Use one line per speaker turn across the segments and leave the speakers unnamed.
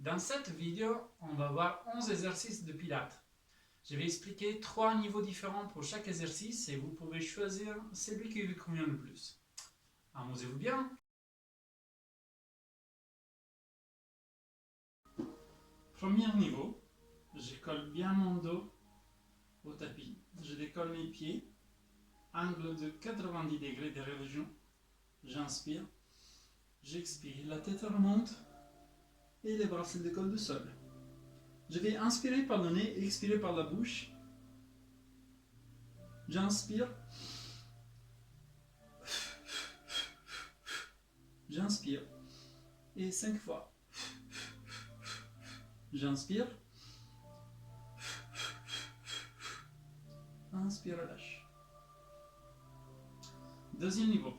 Dans cette vidéo, on va voir 11 exercices de Pilates. Je vais expliquer 3 niveaux différents pour chaque exercice et vous pouvez choisir celui qui vous convient le plus. Amusez-vous bien! Premier niveau, je colle bien mon dos au tapis. Je décolle mes pieds, angle de 90 degrés derrière les genoux. J'inspire, j'expire, la tête remonte et les bras se décollent du sol. Je vais inspirer par le nez et expirer par la bouche. J'inspire. J'inspire. Et 5 fois. J'inspire. Inspire, relâche. Deuxième niveau.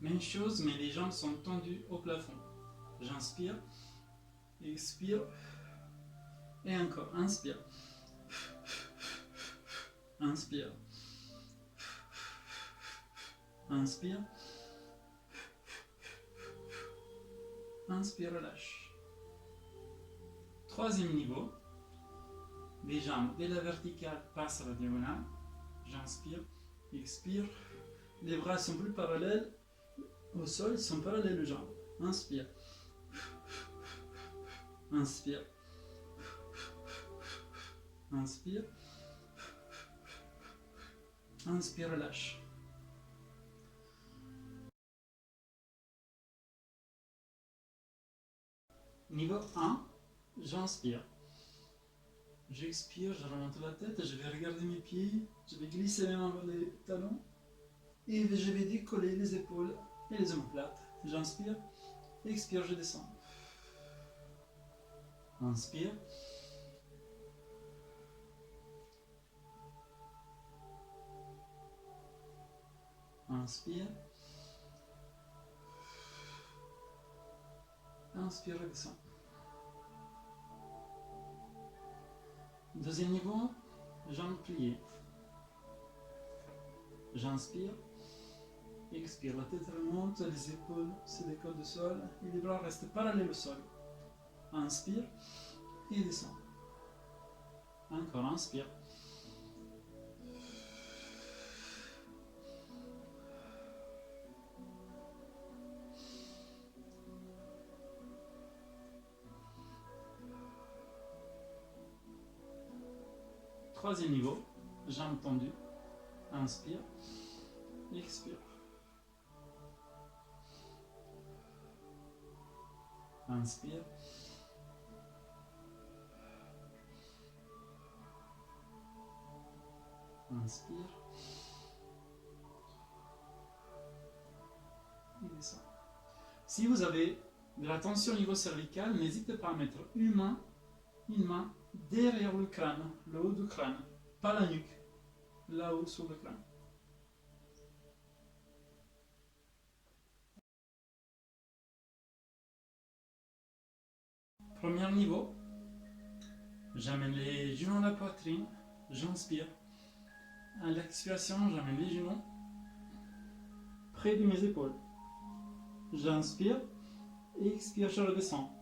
Même chose, mais les jambes sont tendues au plafond. J'inspire. Expire. Et encore. Inspire. Inspire. Inspire. Inspire, relâche. Troisième niveau. Les jambes de la verticale passent à la diagonale. J'inspire. Expire. Les bras sont plus parallèles au sol, ils sont parallèles aux jambes. Inspire. Inspire. Inspire. Inspire, relâche. Niveau 1, j'inspire. J'expire, je remonte la tête, je vais regarder mes pieds, je vais glisser mes mains vers les talons et je vais décoller les épaules et les omoplates. J'inspire, expire, je descends. Inspire. Inspire. Inspire, je descends. Deuxième niveau, jambes pliées. J'inspire. Expire, la tête remonte, les épaules se décollent du sol et les bras restent parallèles au sol. Inspire et descend. Encore, inspire. Troisième niveau, jambes tendues. Inspire, expire. Inspire. Inspire. Et descend. Si vous avez de la tension au niveau cervical, n'hésitez pas à mettre une main derrière le crâne, le haut du crâne, pas la nuque, là-haut sur le crâne. Premier niveau, j'amène les genoux à la poitrine, j'inspire. À l'expiration, j'amène les genoux près de mes épaules. J'inspire, expire, je redescends.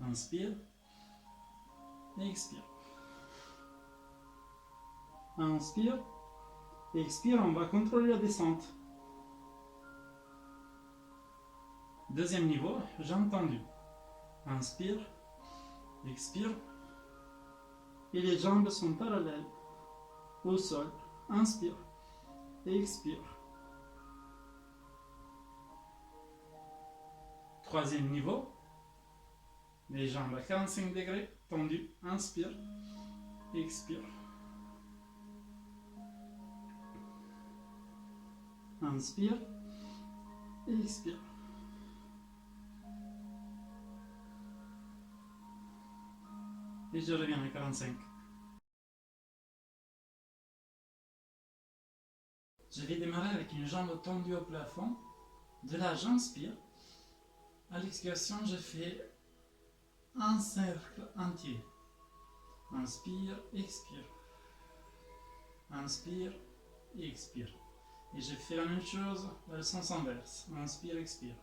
Inspire, expire. Inspire, expire, on va contrôler la descente. Deuxième niveau, jambes tendues. Inspire, expire. Et les jambes sont parallèles au sol. Inspire, expire. Troisième niveau, les jambes à 45 degrés, tendues. Inspire, expire. Inspire, expire. Et je reviens à 45. Je vais démarrer avec une jambe tendue au plafond. De là, j'inspire. À l'expiration, je fais un cercle entier. Inspire, expire. Inspire, expire. Et j'ai fait la même chose dans le sens inverse. Inspire, expire.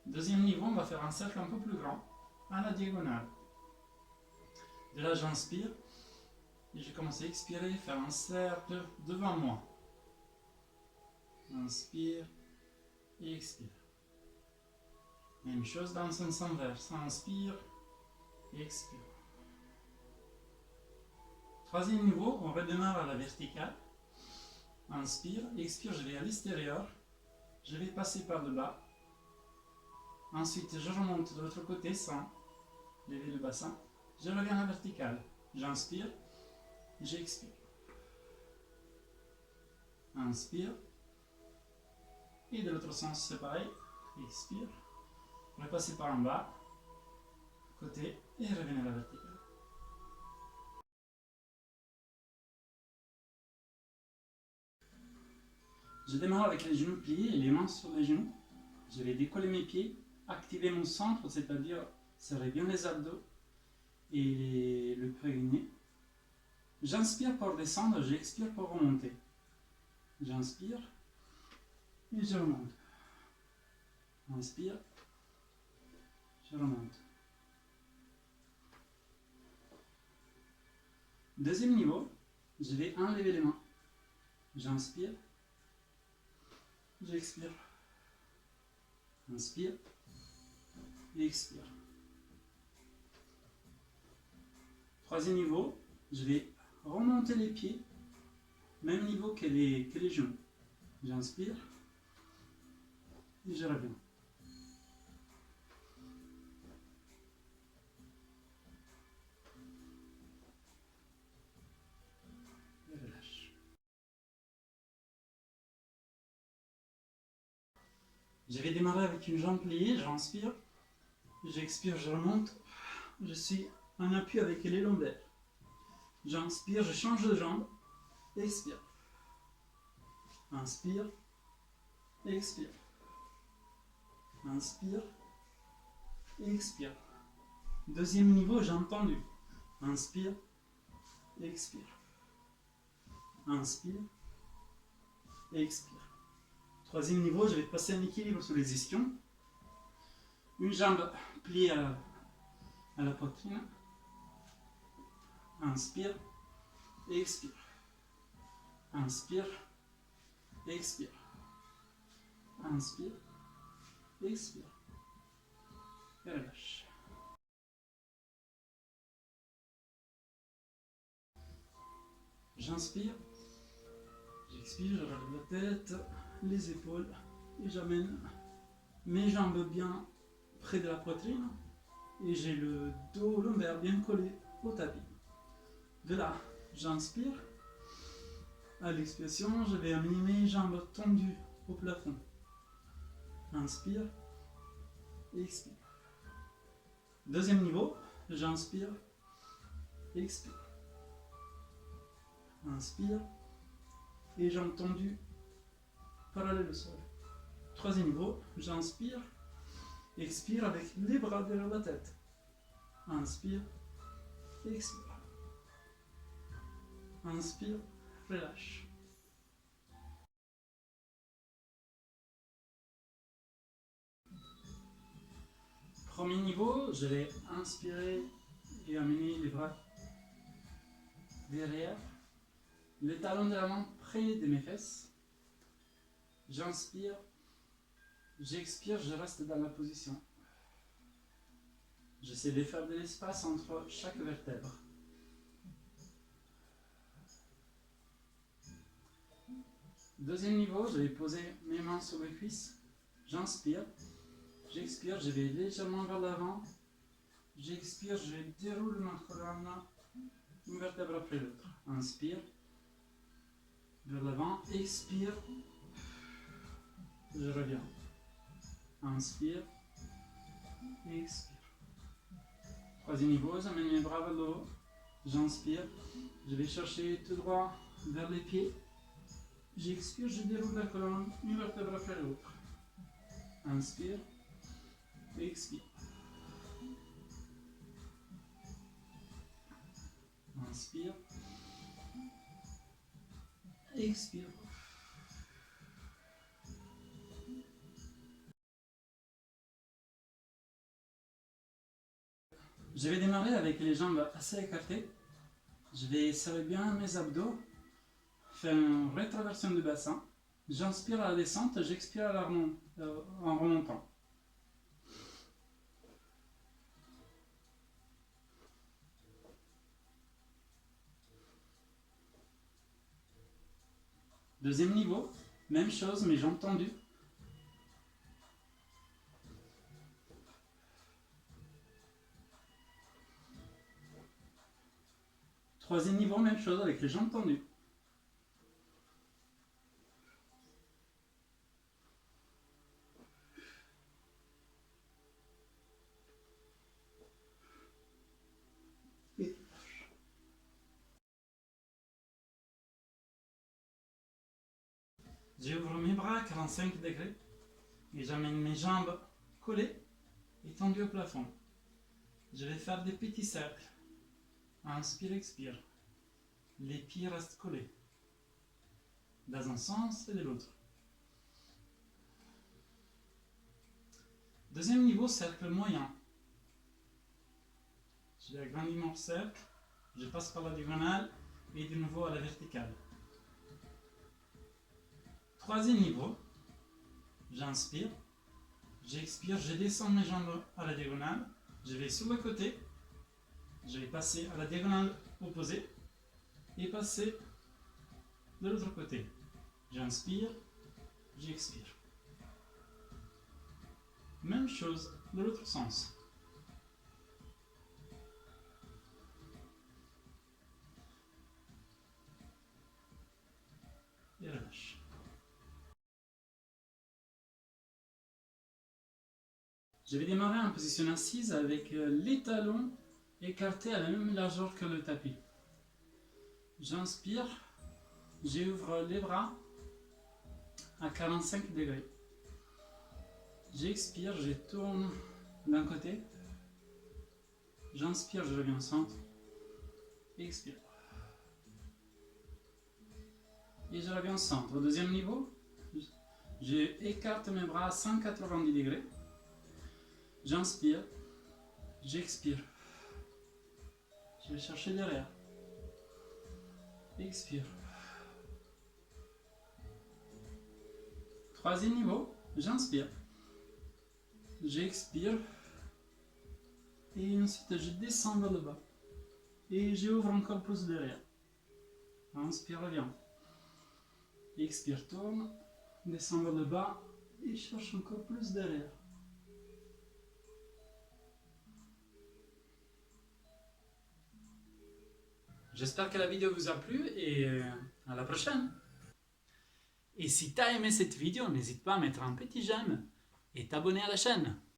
Deuxième niveau, on va faire un cercle un peu plus grand, à la diagonale. De là, j'inspire. Et je commence à expirer, faire un cercle devant moi. Inspire et expire. Même chose dans le sens inverse. Inspire et expire. Troisième niveau, on redémarre à la verticale. Inspire, expire, je vais à l'extérieur. Je vais passer par le bas. Ensuite, je remonte de l'autre côté sans lever le bassin. Je reviens à la verticale. J'inspire, j'expire. Inspire. Et de l'autre sens, c'est pareil. Expire. Repasser par en bas. Côté. Et revenir à la verticale. Je démarre avec les genoux pliés et les mains sur les genoux. Je vais décoller mes pieds, activer mon centre, c'est-à-dire serrer bien les abdos et le périnée. J'inspire pour descendre, j'expire pour remonter. J'inspire et je remonte. Inspire, je remonte. Deuxième niveau, je vais enlever les mains. J'inspire, j'expire. Inspire et expire. Troisième niveau, je vais remonter les pieds, même niveau que les genoux. J'inspire et je reviens. Et relâche. Je vais démarrer avec une jambe pliée, j'inspire, j'expire, je remonte, je suis en appui avec les lombaires. J'inspire, je change de jambe, expire. Inspire, expire. Inspire, expire. Deuxième niveau, j'ai entendu. Inspire, expire. Inspire, expire. Troisième niveau, je vais passer un équilibre sur les ischions. Une jambe pliée à la poitrine. Inspire, expire. Inspire, expire. Inspire, expire. Et relâche. J'inspire, j'expire, je relève la tête, les épaules et j'amène mes jambes bien près de la poitrine et j'ai le dos lombaire bien collé au tapis. De là, j'inspire. À l'expiration, je vais amener mes jambes tendues au plafond. Inspire, expire. Deuxième niveau, j'inspire, expire. Inspire et jambes tendues parallèles au sol. Troisième niveau, j'inspire, expire avec les bras derrière la tête. Inspire, expire. Inspire, relâche. Premier niveau, je vais inspirer et amener les bras derrière, les talons de la main près de mes fesses. J'inspire, j'expire, je reste dans la position. J'essaie de faire de l'espace entre chaque vertèbre. Deuxième niveau, je vais poser mes mains sur mes cuisses. J'inspire, j'expire, je vais légèrement vers l'avant. J'expire, je déroule ma colonne, une vertèbre après l'autre. Inspire, vers l'avant, expire, je reviens. Inspire, expire. Troisième niveau, j'amène mes bras vers le haut. J'inspire, je vais chercher tout droit vers les pieds. J'expire, je déroule la colonne, une vertèbre après l'autre. Inspire, expire. Inspire, expire. Je vais démarrer avec les jambes assez écartées. Je vais serrer bien mes abdos, faire une rétroversion du bassin. J'inspire à la descente, j'expire en remontant. Deuxième niveau, même chose, mes jambes tendues. Troisième niveau, même chose avec les jambes tendues. Et j'ouvre mes bras à 45 degrés et j'amène mes jambes collées et tendues au plafond. Je vais faire des petits cercles. Inspire, expire. Les pieds restent collés dans un sens et de l'autre. Deuxième niveau, cercle moyen. Je agrandis mon cercle, je passe par la diagonale et de nouveau à la verticale. Troisième niveau, j'inspire, j'expire, je descends mes jambes à la diagonale, je vais sur le côté, je vais passer à la diagonale opposée et passer de l'autre côté. J'inspire, j'expire. Même chose de l'autre sens. Et relâche. Je vais démarrer en position assise avec les talons écartés à la même largeur que le tapis. J'inspire, j'ouvre les bras à 45 degrés. J'expire, je tourne d'un côté. J'inspire, je reviens au centre. Expire. Et je reviens au centre. Au deuxième niveau, j'écarte mes bras à 190 degrés. J'inspire, j'expire. Je vais chercher derrière. Expire. Troisième niveau, j'inspire. J'expire. Et ensuite je descends vers le bas. Et j'ouvre encore plus derrière. Inspire, reviens. Expire, tourne. Descends vers le bas. Et cherche encore plus derrière. J'espère que la vidéo vous a plu et à la prochaine. Et si tu as aimé cette vidéo, n'hésite pas à mettre un petit j'aime et t'abonner à la chaîne.